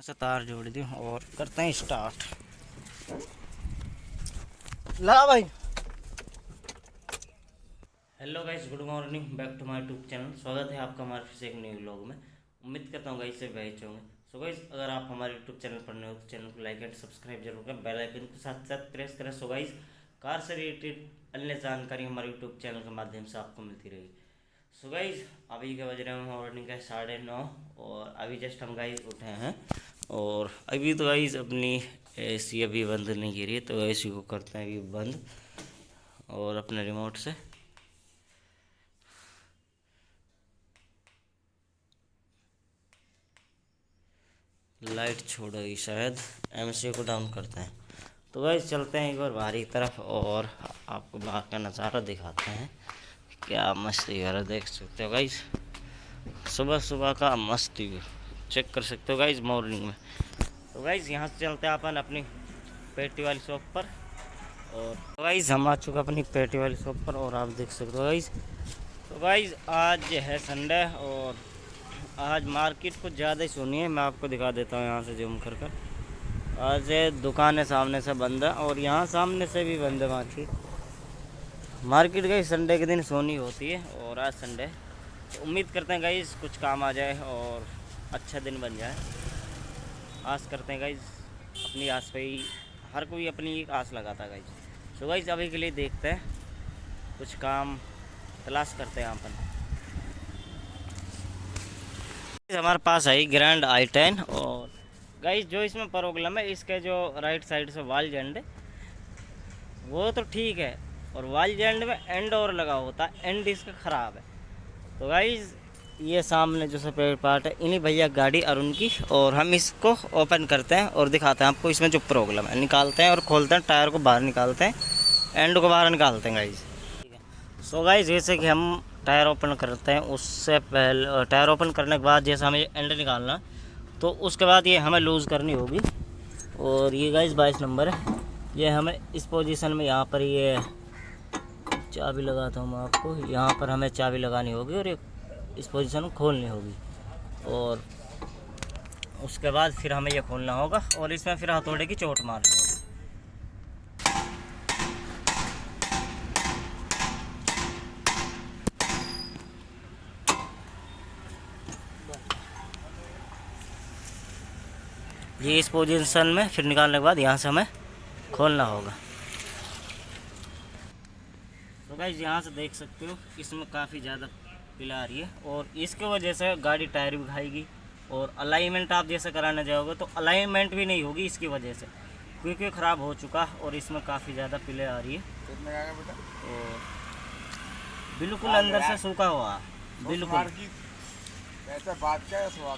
से तार जोड़ दी और करते हैं स्टार्ट। ला भाई। Hello guys, good morning, back to my YouTube channel. स्वागत है आपका हमारे फिर से एक न्यू व्लॉग में। उम्मीद करता हूँ गाइस से बेहतर होंगे। सो गाइस, अगर आप हमारे यूट्यूब चैनल पर नए हो तो चैनल को लाइक एंड सब्सक्राइब जरूर करें, बेल आइकन के साथ साथ प्रेस करें। सो गाइस, कार से रिलेटेड अन्य जानकारी हमारे यूट्यूब चैनल के माध्यम से आपको मिलती रहेगी। सो गाइस, अभी के बज रहे हैं मॉर्निंग का 9:30 और अभी जस्ट हम गाइस उठे हैं। और अभी तो गाइस अपनी एसी अभी बंद नहीं की रही है, तो एसी को करते हैं अभी बंद और अपने रिमोट से। लाइट छोड़ेगी शायद, एमसी को डाउन करते हैं। तो गाइस चलते हैं एक बार बाहर की तरफ और आपको बाहर का नज़ारा दिखाते हैं। क्या मस्ती है, देख सकते हो गाइस, सुबह सुबह का मस्ती चेक कर सकते हो गाइस मॉर्निंग में। तो गाइस यहाँ से चलते हैं अपन अपनी पेटी वाली शॉप पर। और गाइस हम आ चुके अपनी पेटी वाली शॉप पर और आप देख सकते हो गाइस। तो गाइस आज है संडे और आज मार्केट कुछ ज़्यादा ही सोनी है। मैं आपको दिखा देता हूँ यहाँ से जूम कर कर। आज दुकानें सामने से बंद है और यहाँ सामने से भी बंद है मार्केट गई। संडे के दिन सोनी होती है और आज संडे, तो उम्मीद करते हैं गाइस कुछ काम आ जाए और अच्छा दिन बन जाए। आस करते हैं गाइस, अपनी आस पे ही हर कोई अपनी एक आस लगाता है गाइस। सो गाइस अभी के लिए देखते हैं, कुछ काम तलाश करते हैं यहाँ पर। हमारे पास है ग्रैंड i10 और गाइस जो इसमें प्रॉब्लम है, इसके जो राइट साइड से वाल जेंड वो तो ठीक है और वाल जेंड में एंड और लगा होता है, एंड इसका ख़राब है। तो गाइस ये सामने जो सफेद पार्ट है इन्हीं भैया गाड़ी अरुण की, और हम इसको ओपन करते हैं और दिखाते हैं आपको इसमें जो प्रॉब्लम है। निकालते हैं और खोलते हैं, टायर को बाहर निकालते हैं, एंड को बाहर निकालते हैं गाइस। ठीक है। सो गाइस जैसे कि हम टायर ओपन करते हैं, उससे पहले टायर ओपन करने के बाद जैसे हमें एंड निकालना, तो उसके बाद ये हमें लूज़ करनी होगी। और ये गाइस 22 नंबर है, ये हमें इस पोजीशन में यहाँ पर ये चाबी लगाता हूँ मैं आपको, यहाँ पर हमें चाबी लगानी होगी और इस पोजीशन में खोलनी होगी। और उसके बाद फिर हमें ये खोलना होगा और इसमें फिर हथौड़े की चोट मारनी होगी। ये इस पोजीशन में फिर निकालने के बाद यहाँ से हमें खोलना होगा। तो गाइस यहाँ से देख सकते हो इसमें काफ़ी ज़्यादा पिला आ रही है और इसके वजह से गाड़ी टायर भी खाएगी। और अलाइनमेंट आप जैसे कराने जाओगे तो अलाइनमेंट भी नहीं होगी इसकी वजह से, क्योंकि ख़राब हो चुका और इसमें काफ़ी ज़्यादा पिले आ रही है। और बिल्कुल अंदर से सूखा हुआ, बिल्कुल।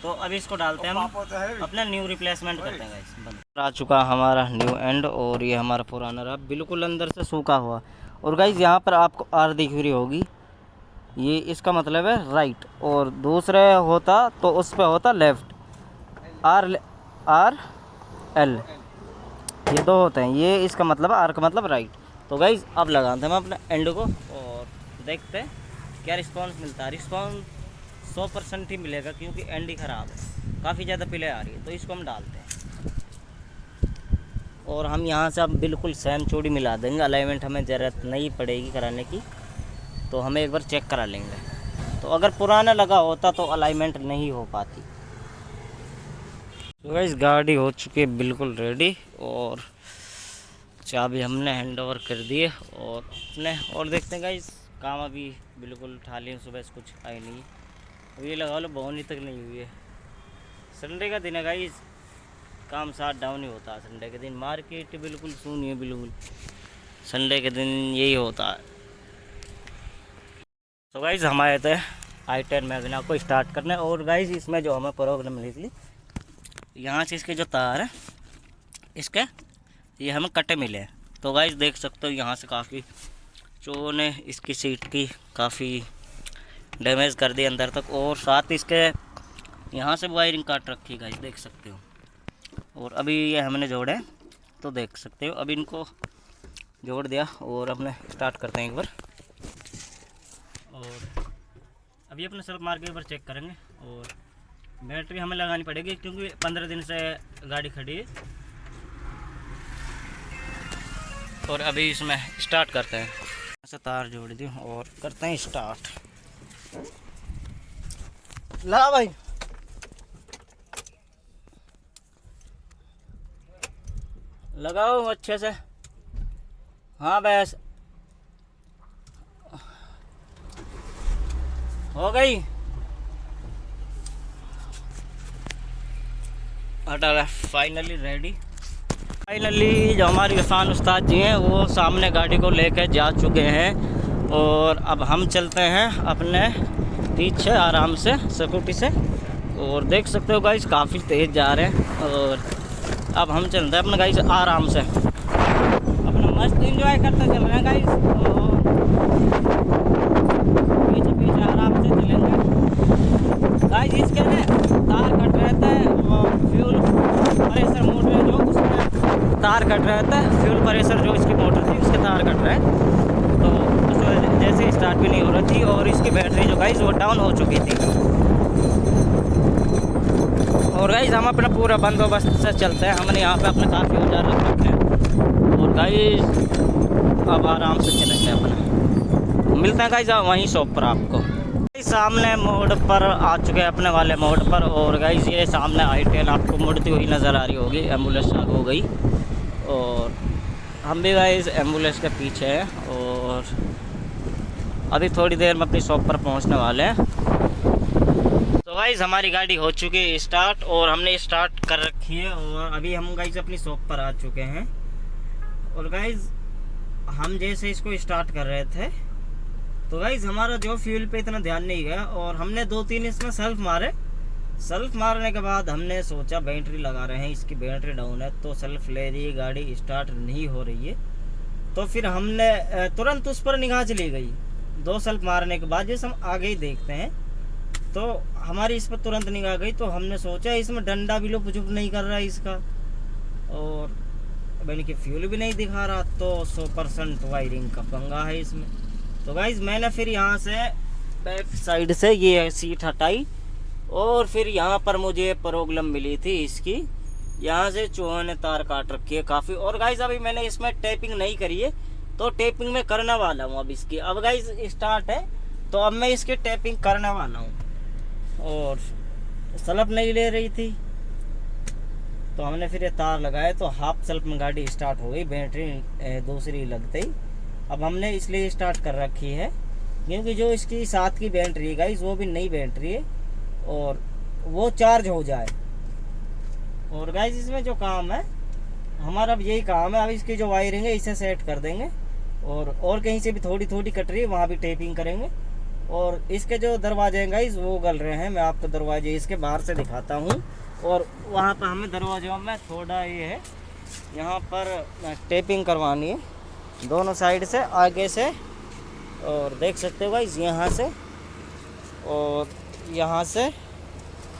तो अभी इसको डालते हैं हम, अपना न्यू रिप्लेसमेंट करते हैं गाइस। आ चुका हमारा न्यू एंड और ये हमारा पुराना रहा, बिल्कुल अंदर से सूखा हुआ। और गाइस यहाँ पर आपको आर दिख रही होगी, ये इसका मतलब है राइट, और दूसरे होता तो उस पर होता लेफ़्ट। आर एल ये दो होते हैं, ये इसका मतलब आर का मतलब राइट। तो गाइस अब लगाते हैं हम अपने एंड को और देखते हैं क्या रिस्पॉन्स मिलता है। रिस्पॉन्स 100% ही मिलेगा क्योंकि एंड ही ख़राब है, काफ़ी ज़्यादा पिले आ रही है। तो इसको हम डालते हैं और हम यहाँ से अब बिल्कुल सेम चूड़ी मिला देंगे। अलाइनमेंट हमें ज़रूरत नहीं पड़ेगी कराने की, तो हमें एक बार चेक करा लेंगे। तो अगर पुराना लगा होता तो अलाइनमेंट नहीं हो पाती। तो गाइस गाड़ी हो चुकी है बिल्कुल रेडी और चाबी हमने हैंड ओवर कर दी है और और देखते हैं गाइस, काम अभी बिल्कुल उठा लिए, सुबह से कुछ आई नहीं। अब ये लगा लो बोनी तक नहीं हुई है। संडे का दिन है गाइस, काम साथ डाउन ही होता है संडे के दिन। मार्केट बिल्कुल सुनी है, बिल्कुल संडे के दिन यही होता है। तो गाइस हम आए थे i10 मैगना को स्टार्ट करने और गाइस इसमें जो हमें प्रॉब्लम मिली थी, यहाँ से इसके जो तार है इसके ये हमें कटे मिले हैं। तो गाइस देख सकते हो यहाँ से काफ़ी चोर ने इसकी सीट की काफ़ी डैमेज कर दी अंदर तक, और साथ इसके यहाँ से वायरिंग काट रखी है गाइस, देख सकते हो। और अभी ये हमने जोड़े, तो देख सकते हो अभी इनको जोड़ दिया और अपने स्टार्ट करते हैं एक बार। और अभी अपने सेल्फ मार के एक बार चेक करेंगे और बैटरी हमें लगानी पड़ेगी क्योंकि 15 दिन से गाड़ी खड़ी है। और अभी इसमें स्टार्ट करते हैं। ऐसा तार जोड़ दी और करते हैं स्टार्ट। ला भाई, लगाओ अच्छे से। हाँ बस हो गई। हटा, फाइनली रेडी। फाइनली जो हमारे इरफान उस्ताद जी हैं वो सामने गाड़ी को लेकर जा चुके हैं और अब हम चलते हैं अपने पीछे आराम से स्कूटी से। और देख सकते हो गाइस काफ़ी तेज़ जा रहे हैं और अब हम चलते हैं अपने गाइस आराम से, अपना मस्त एंजॉय करते चल रहे हैं गाइस। पीछे पीछे आराम से चलेंगे गाइस। इसके ना तार कट रहता है, फ्यूल प्रेशर मोटर है जो उसमें तार कट रहता है, फ्यूल प्रेशर जो इसकी मोटर थी उसके तार कट रहे हैं। तो उस जैसे स्टार्ट भी नहीं हो रही थी और इसकी बैटरी जो गाइस वो डाउन हो चुकी थी। और गाइस हम अपना पूरा बंदोबस्त से चलते हैं। हमने यहाँ पे अपने काफ़ी औजार रख रखे हैं और गाइस अब आराम से चलेंगे अपना। मिलते हैं गाइस वहीं शॉप पर आपको। सामने मोड़ पर आ चुके हैं अपने वाले मोड़ पर। और गाइस ये सामने i10 आपको मुड़ती हुई नज़र आ रही होगी, एम्बुलेंस आगे हो गई और हम भी गाइस एम्बुलेंस के पीछे हैं। और अभी थोड़ी देर में अपनी शॉप पर पहुंचने वाले हैं। तो गाइस हमारी गाड़ी हो चुकी है स्टार्ट और हमने स्टार्ट कर रखी है और अभी हम गाइस अपनी शॉप पर आ चुके हैं। और गाइस हम जैसे इसको स्टार्ट कर रहे थे तो गाइस हमारा जो फ्यूल पे इतना ध्यान नहीं गया और हमने 2-3 इसमें सेल्फ मारे। सेल्फ मारने के बाद हमने सोचा बैटरी लगा रहे हैं, इसकी बैटरी डाउन है तो सेल्फ ले रही है गाड़ी, स्टार्ट नहीं हो रही है। तो फिर हमने तुरंत उस पर निगाह चली गई। 2 सेल्फ मारने के बाद जैसे हम आगे ही देखते हैं तो हमारी इस पर तुरंत निगाह गई। तो हमने सोचा इसमें डंडा भी लुप झुप नहीं कर रहा है इसका और मैंने कि फ्यूल भी नहीं दिखा रहा, तो 100% वायरिंग का पंगा है इसमें। तो गाइज मैंने फिर यहाँ से बैक साइड से ये सीट हटाई और फिर यहाँ पर मुझे प्रॉब्लम मिली थी इसकी, यहाँ से चूहों ने तार काट रखी है काफ़ी। और गाइज अभी मैंने इसमें टेपिंग नहीं करी है तो टेपिंग में करने वाला हूँ अब इसकी। अब गाइज स्टार्ट है तो अब मैं इसकी टेपिंग करने वाला हूँ। और सल्फ नहीं ले रही थी तो हमने फिर ये तार लगाए तो हाफ सल्फ में गाड़ी स्टार्ट हो गई, बैटरी दूसरी लगते ही। अब हमने इसलिए स्टार्ट कर रखी है क्योंकि जो इसकी साथ की बैटरी है गाइस वो भी नई बैटरी है और वो चार्ज हो जाए। और गाइस इसमें जो काम है हमारा अब यही काम है, अब इसकी जो वायरिंग है इसे सेट कर देंगे और कहीं से भी थोड़ी थोड़ी कट रही है वहाँ भी टेपिंग करेंगे। और इसके जो दरवाजे हैं गाइस वो गल रहे हैं, मैं आपको दरवाजे इसके बाहर से दिखाता हूँ। और वहाँ पर हमें दरवाजों में थोड़ा ये है, यहाँ पर टेपिंग करवानी है दोनों साइड से, आगे से। और देख सकते हो गाइस यहाँ से और यहाँ से।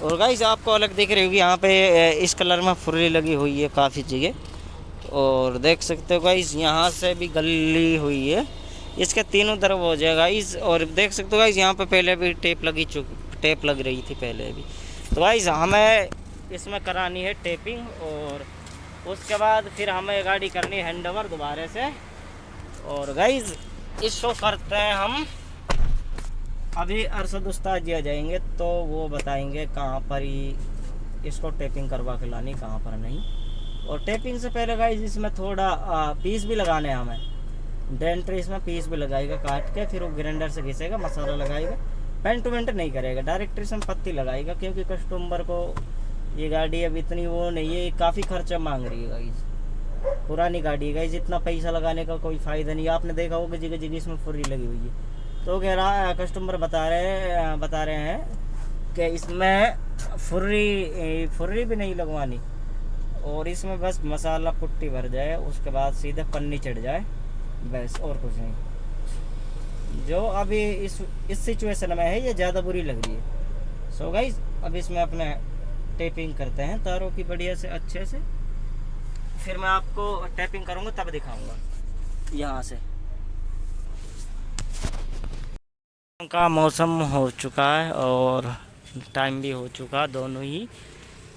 और गाइस आपको अलग दिख रही होगी यहाँ पे इस कलर में फुर्री लगी हुई है काफ़ी जगह। और देख सकते हो गाइस यहाँ से भी गली हुई है, इसके तीनों तरफ हो जाएगा गाइस। और देख सकते हो गाइस यहाँ पे पहले भी टेप लग रही थी पहले भी। तो गाइस हमें इसमें करानी है टेपिंग और उसके बाद फिर हमें गाड़ी करनी है हैंड ओवर दोबारा से। और गाइस इस शो करते हैं हम अभी अरशद उस्ताद जी आ जाएंगे तो वो बताएंगे कहाँ पर ही इसको टेपिंग करवा के लानी, कहाँ पर नहीं। और टेपिंग से पहले गाइस इसमें थोड़ा पीस भी लगाने हैं हमें। डेंटर इसमें पीस भी लगाएगा काट के, फिर वो ग्राइंडर से घिसेगा, मसाला लगाएगा, पेंट टू पेंट नहीं करेगा, डायरेक्ट इसमें पत्ती लगाएगा क्योंकि कस्टमर को ये गाड़ी अब इतनी वो नहीं है, काफ़ी खर्चा मांग रही है गाइस। पुरानी गाड़ी है गाइस, इतना पैसा लगाने का कोई फ़ायदा नहीं। आपने देखा होगा जगह जगह इसमें फुर्री लगी हुई है। तो कह रहा कस्टमर बता रहे हैं कि इसमें फुर्री भी नहीं लगवानी और इसमें बस मसाला पुट्टी भर जाए, उसके बाद सीधे पन्नी चढ़ जाए, बस और कुछ नहीं। जो अभी इस सिचुएशन में है ये ज़्यादा बुरी लग रही है। सो गाइस अब इसमें अपने टेपिंग करते हैं तारों की बढ़िया से अच्छे से, फिर मैं आपको टैपिंग करूँगा तब दिखाऊंगा। यहाँ से का मौसम हो चुका है और टाइम भी हो चुका दोनों ही।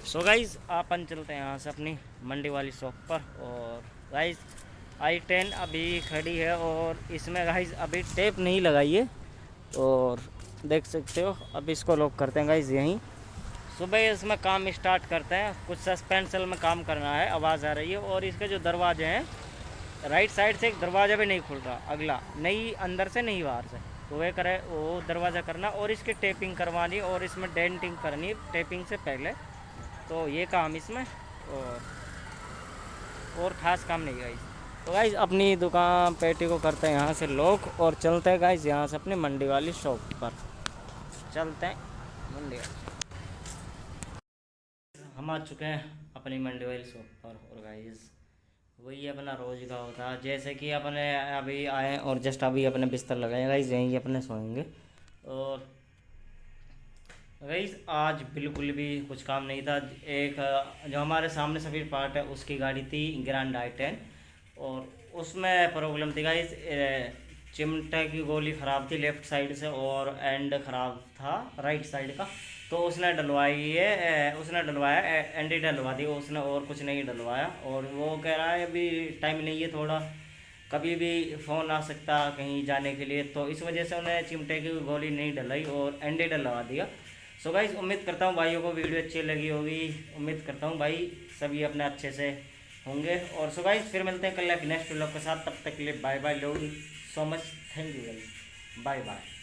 सो गाइज़ अपन चलते हैं यहाँ से अपनी मंडी वाली शॉप पर। और गाइज़ i10 अभी खड़ी है और इसमें गाइज़ अभी टेप नहीं लगाई है और देख सकते हो। अब इसको लॉक करते हैं गाइज़ यहीं। सुबह इसमें काम स्टार्ट करते हैं, कुछ सस्पेंसल में काम करना है, आवाज़ आ रही है। और इसके जो दरवाजे हैं, राइट साइड से एक दरवाज़ा भी नहीं खुल रहा, अगला नहीं, अंदर से नहीं बाहर से, तो वह करे वो दरवाज़ा करना और इसकी टेपिंग करवानी और इसमें डेंटिंग करनी टेपिंग से पहले। तो ये काम इसमें और ख़ास काम नहीं गाइज। तो गाइज अपनी दुकान पेटी को करते हैं यहाँ से लॉक और चलते हैं गाइज यहाँ से अपनी मंडी वाली शॉप पर। चलते हैं मंडी वाली। हम आ चुके हैं अपनी मंडी वाली शॉप पर और गाइज वही अपना रोज का होता है। जैसे कि अपने अभी आए और जस्ट अभी अपने बिस्तर लगाए गाइज, यहीं अपने सोएंगे। और गाइज आज बिल्कुल भी कुछ काम नहीं था। एक जो हमारे सामने सफ़ेद पार्ट है उसकी गाड़ी थी ग्रैंड i10 और उसमें प्रॉब्लम थी गाइज, चिमटे की गोली ख़राब थी लेफ़्ट साइड से और एंड ख़राब था राइट साइड का। तो उसने डलवाई है, उसने डलवाया एंड ही डलवा दी उसने और कुछ नहीं डलवाया। और वो कह रहा है अभी टाइम नहीं है थोड़ा, कभी भी फ़ोन आ सकता कहीं जाने के लिए, तो इस वजह से उन्हें चिमटे की गोली नहीं डलाई और एंड ही डलवा दिया। सो गाइस उम्मीद करता हूँ भाइयों को वीडियो अच्छी लगी होगी, उम्मीद करता हूँ भाई सभी अपने अच्छे से होंगे। और सो गाइस फिर मिलते हैं कल एक नेक्स्ट व्लॉग के साथ, तब तक के लिए बाय बाय, लोग so much, thank you guys, bye bye.